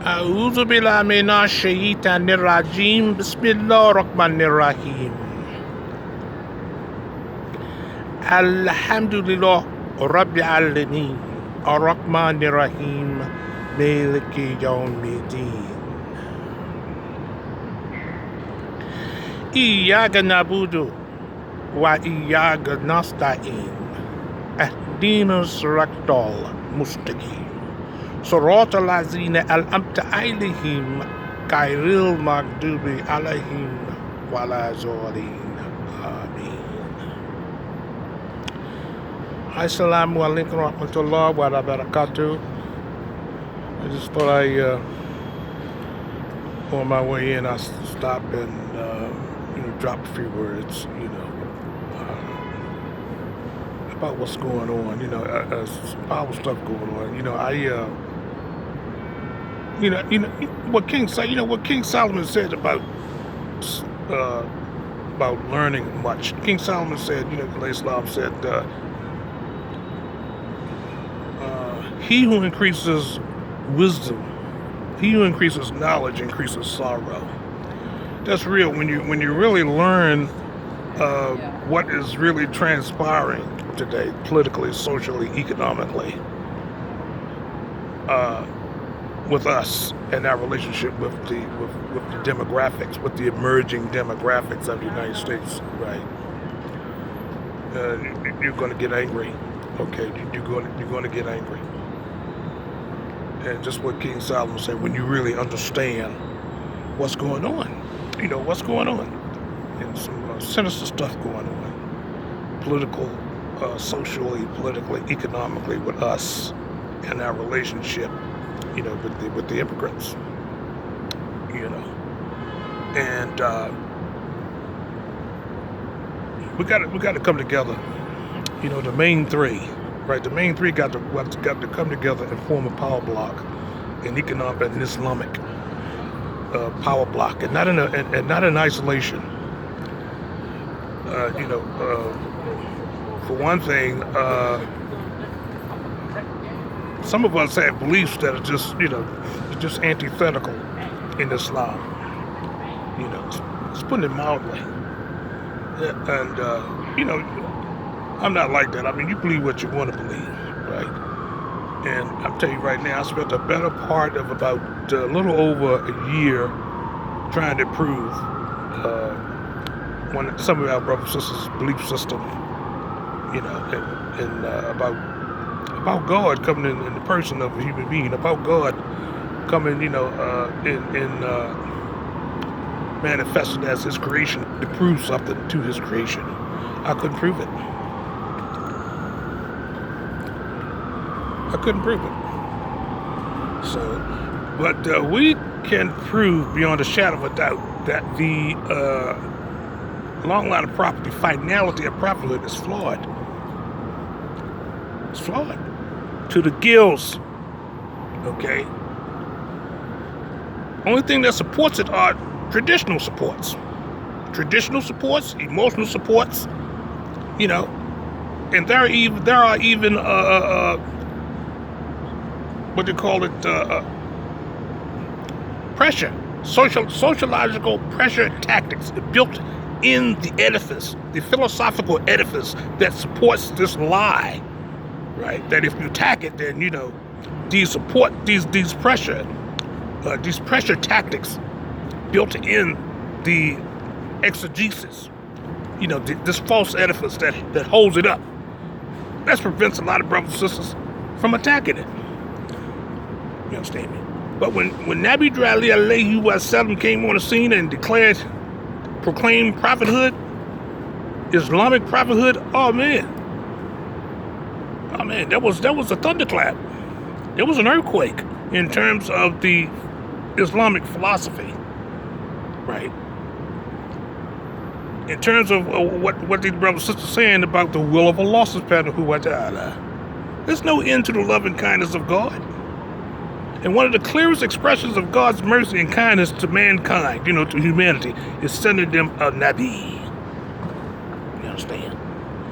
أعوذ بالله من الشيطان الرجيم بسم الله الرحمن الرحيم الحمد لله رب العالمين الرحمن الرحيم مالك يوم الدين إياك نعبد وإياك نستعين اهدنا الصراط المستقيم صراط الذين أنعمت عليهم غير المغضوب عليهم ولا الضالين آمين. Assalamu alaikum warahmatullahi wabarakatuh. I just thought on my way in, I stop and drop a few words, about what's going on. Some powerful stuff going on. What King Solomon said about learning much. King Solomon said, Islam said, he who increases wisdom, he who increases knowledge increases sorrow. That's real. When you really learn what is really transpiring today, politically, socially, economically, with us and our relationship with the demographics, with the emerging demographics of the United States, right? You're going to get angry. Okay, you're going to get angry. And just what King Solomon said, when you really understand what's going on, what's going on, and some sinister stuff going on, political, socially, politically, economically, with us and our relationship, with the immigrants, and we got to come together. The main three, right? The main three got to come together and form a power block, an economic and Islamic power block, and not in isolation. For one thing, some of us have beliefs that are just antithetical in Islam. It's putting it mildly. And I'm not like that. I mean, you believe what you want to believe, right? And I'll tell you right now, I spent the better part of about a little over a year trying to prove some of our brothers and sisters' belief system, and about God coming in the person of a human being, about God coming, in manifested as His creation to prove something to His creation. I couldn't prove it. I couldn't prove it. So, but we can prove beyond a shadow of a doubt that the long line of property, finality of prophethood is flawed. It's flawed to the gills. Okay. Only thing that supports it are traditional supports, emotional supports. And there are even what they call it, pressure, sociological pressure tactics built in the edifice, the philosophical edifice that supports this lie, right? That if you attack it, then these pressure tactics built in the exegesis, this false edifice that holds it up. That prevents a lot of brothers and sisters from attacking it. You understand me? But when Nabi Ali alayhi wasallam came on the scene and proclaimed prophethood, Islamic prophethood, oh man, that was a thunderclap. There was an earthquake in terms of the Islamic philosophy, right? In terms of what these brothers and sisters are saying about the will of Allah subhanahu wa ta'ala. There's no end to the love and kindness of God. And one of the clearest expressions of God's mercy and kindness to mankind, to humanity, is sending them a Nabi. You understand?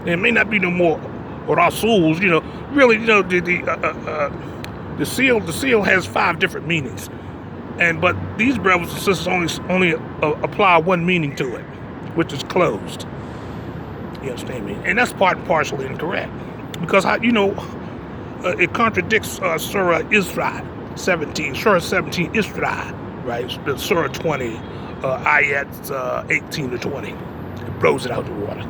And it may not be no more Rasuls, really, the seal has 5 different meanings. But these brothers and sisters only apply one meaning to it, which is closed. You understand me? And that's part and partially incorrect, because it contradicts Surah Isra 17, Surah 17 Isra, right? Surah 20, ayats 18 to 20. It blows it out the water.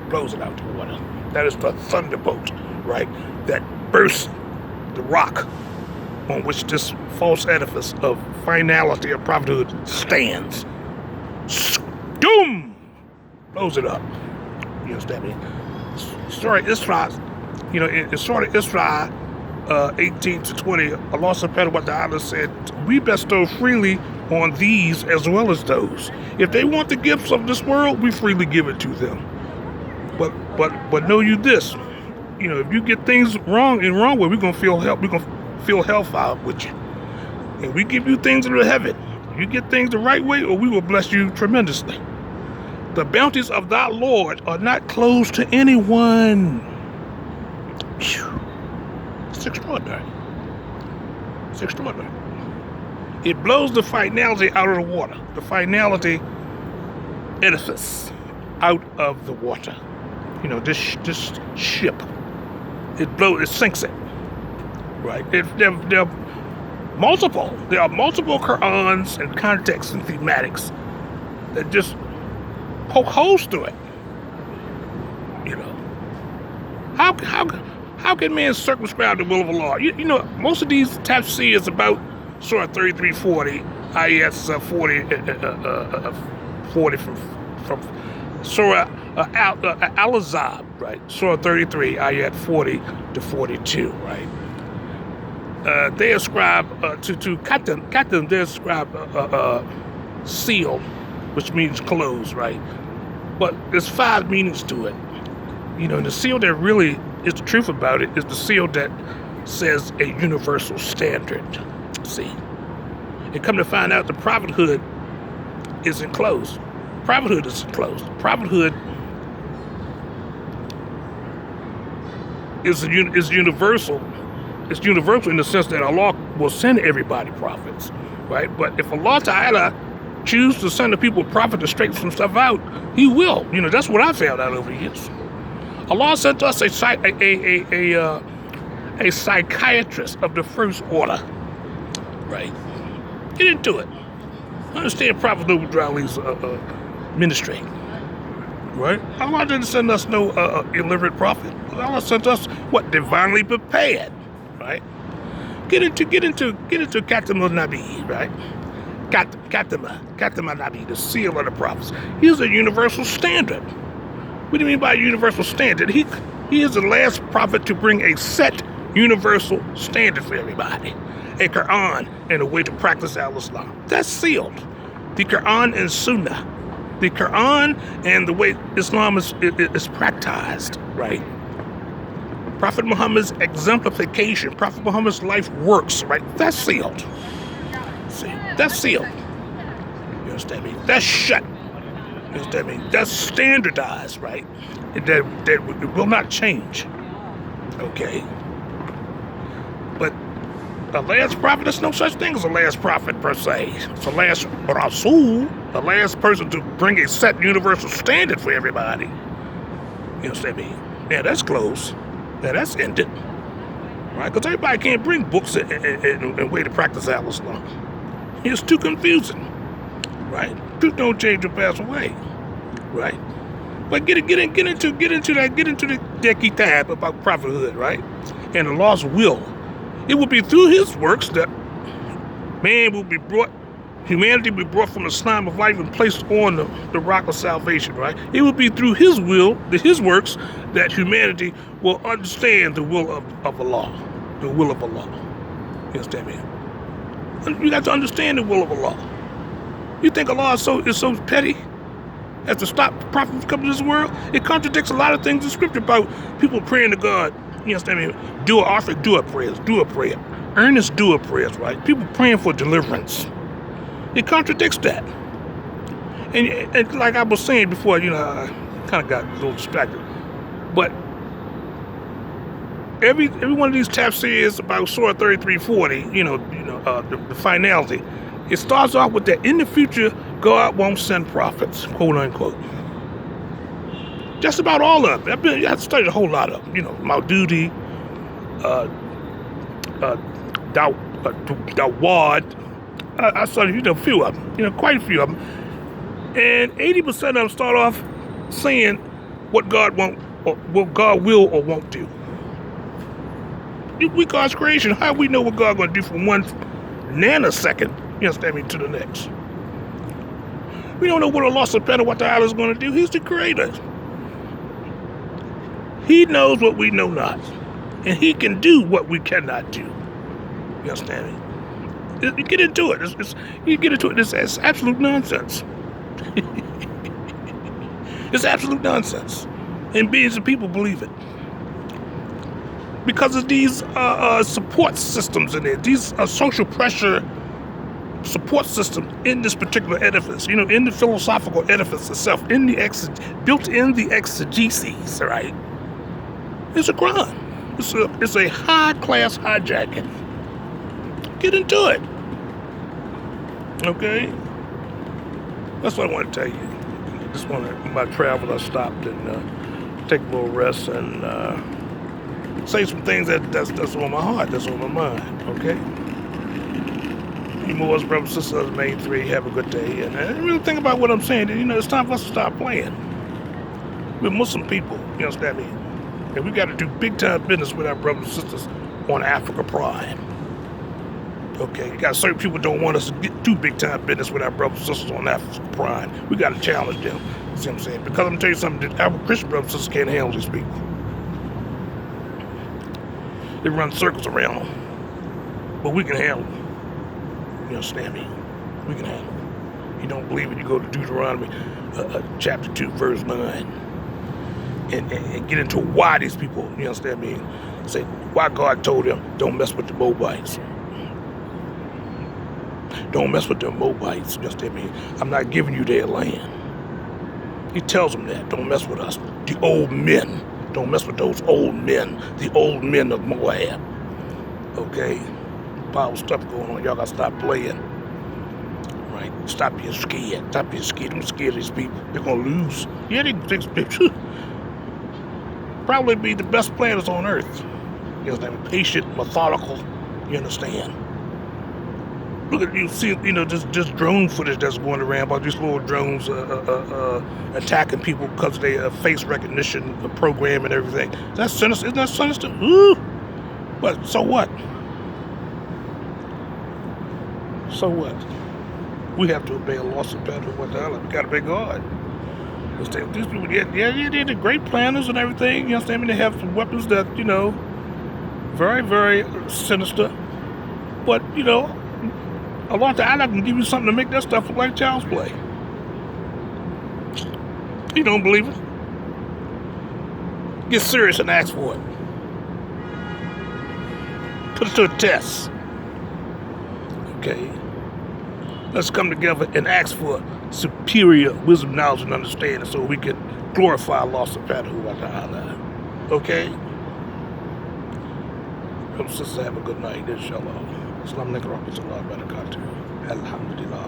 Blows it out the water. That is the thunderbolt, right? That bursts the rock on which this false edifice of finality of prophethood stands. Doom! Blows it up. You understand me? Surah Isra, in Surah Isra 18 to 20, Allah subhanahu wa ta'ala said, we bestow freely on these as well as those. If they want the gifts of this world, we freely give it to them. But know you this, if you get things wrong way, we're gonna feel hellfire with you. And we give you things that are heaven. You get things the right way, or we will bless you tremendously. The bounties of thy Lord are not closed to anyone. Whew. It's extraordinary. It's extraordinary. It blows the finality out of the water. The finality edifice out of the water. This ship. It sinks it. Right? There are multiple Qur'ans and contexts and thematics that just poke holes through it. How can man circumscribe the will of Allah? Most of these tafsir is about Surah 33:40, ayats 40 from Surah Al-Azab, right? Surah 33, ayat 40 to 42, right? They ascribe to Katam, they ascribe seal, which means close, right? But there's 5 meanings to it. The seal that really is the truth about it is the seal that says a universal standard. See, and come to find out, the prophethood is enclosed. Prophethood is enclosed. Prophethood is universal. It's universal in the sense that Allah will send everybody prophets, right? But if Allah Ta'ala chooses to send the people prophets to straighten some stuff out, He will. That's what I found out over the years. Allah sent us a psychiatrist of the first order, right? Get into it. Understand Prophet Noble Ali's ministry, right? Allah didn't send us no illiterate prophet. Allah sent us what? Divinely prepared, right? Get into Khatam al-Nabi, right? Khatam al-Nabi, the seal of the prophets. He's a universal standard. What do you mean by universal standard? He is the last prophet to bring a set universal standard for everybody. A Quran and a way to practice al-Islam. That's sealed. The Quran and Sunnah. The Quran and the way Islam is practiced, right? Prophet Muhammad's exemplification, Prophet Muhammad's life works, right? That's sealed. See, that's sealed. You understand me? That's shut. You understand me? That's standardized, right? That it will not change. Okay? But the last prophet, there's no such thing as a last prophet per se. It's a last Rasul, the last person to bring a set universal standard for everybody. You understand me? Yeah, that's close. Yeah, that's ended. Right? Because everybody can't bring books and way to practice al-Islam. It's too confusing. Right? Truth don't change or pass away. Right? But get into that kitab about prophethood, right? And Allah's will. It will be through His works that humanity will be brought from the slime of life and placed on the rock of salvation, right? It will be through His will, His works, that humanity will understand the will of Allah. The will of Allah. You understand me? You got to understand the will of Allah. You think Allah is so petty as to stop the prophet from coming to this world? It contradicts a lot of things in Scripture about people praying to God. You understand me? Do a prayer. Earnest do a prayers, right? People praying for deliverance. It contradicts that. And like I was saying before, I kind of got a little distracted. But every one of these tafsirs about Surah 3340, the finality, it starts off with that in the future God won't send prophets, quote unquote. Just about all of them. I've studied a whole lot of them. Maududi, Dawad. I studied a few of them. Quite a few of them. And 80% of them start off saying what God won't, or what God will or won't do. We God's creation. How do we know what God's going to do from one nanosecond, to the next? We don't know what Allah subhanahu wa ta'ala is going to do. He's the creator. He knows what we know not. And he can do what we cannot do. You understand me? You get into it. You get into it. It's absolute nonsense. It's absolute nonsense. And billions of people believe it. Because of these support systems in there. These social pressure support system in this particular edifice, in the philosophical edifice itself, built in the exegeses, right? It's a crime. It's a high-class hijacking. Get into it. Okay? That's what I want to tell you. Just want to, my travel, I stopped and take a little rest and say some things that's on my heart, that's on my mind, okay? You Moors, brothers and sisters, M.A.I.N 3, have a good day. And really think about what I'm saying. It's time for us to stop playing. We're Muslim people, you understand me? And we got to do big-time business with our brothers and sisters on Africa Pride. Okay, you got certain people don't want us to do big-time business with our brothers and sisters on Africa Pride. We got to challenge them. You see what I'm saying? Because I'm going to tell you something, our Christian brothers and sisters can't handle these people. They run circles around them. But we can handle them. You understand me? We can handle them. You don't believe it, you go to Deuteronomy chapter 2, verse 9. And get into why these people, you understand me? Say, why God told them, don't mess with the Moabites. Don't mess with the Moabites, you understand me? I'm not giving you their land. He tells them that, don't mess with us. The old men, don't mess with those old men, the old men of Moab. Okay? Powerful stuff going on, y'all gotta stop playing. Right? Stop being scared. Stop being scared. I'm scared of these people. They're gonna lose. Yeah, they probably be the best planners on earth. You understand? Patient, methodical. You understand? Look at you see, just drone footage that's going around about these little drones attacking people because they face recognition program and everything. That's sinister. Isn't that sinister? Ooh. But so what? So what? We have to obey Allah subhanahu wa ta'ala. We gotta obey God. These people, yeah, they're great planners and everything. You understand me? They have some weapons that, very, very sinister. But, Allah Ta'ala can give you something to make that stuff look like child's play. You don't believe it? Get serious and ask for it. Put it to a test. Okay? Let's come together and ask for superior wisdom, knowledge, and understanding so we can glorify Allah subhanahu wa ta'ala. Okay? Brothers and sisters, have a good night, inshallah. Assalamu alaikum wa rahmatullahi wa barakatuh. Alhamdulillah.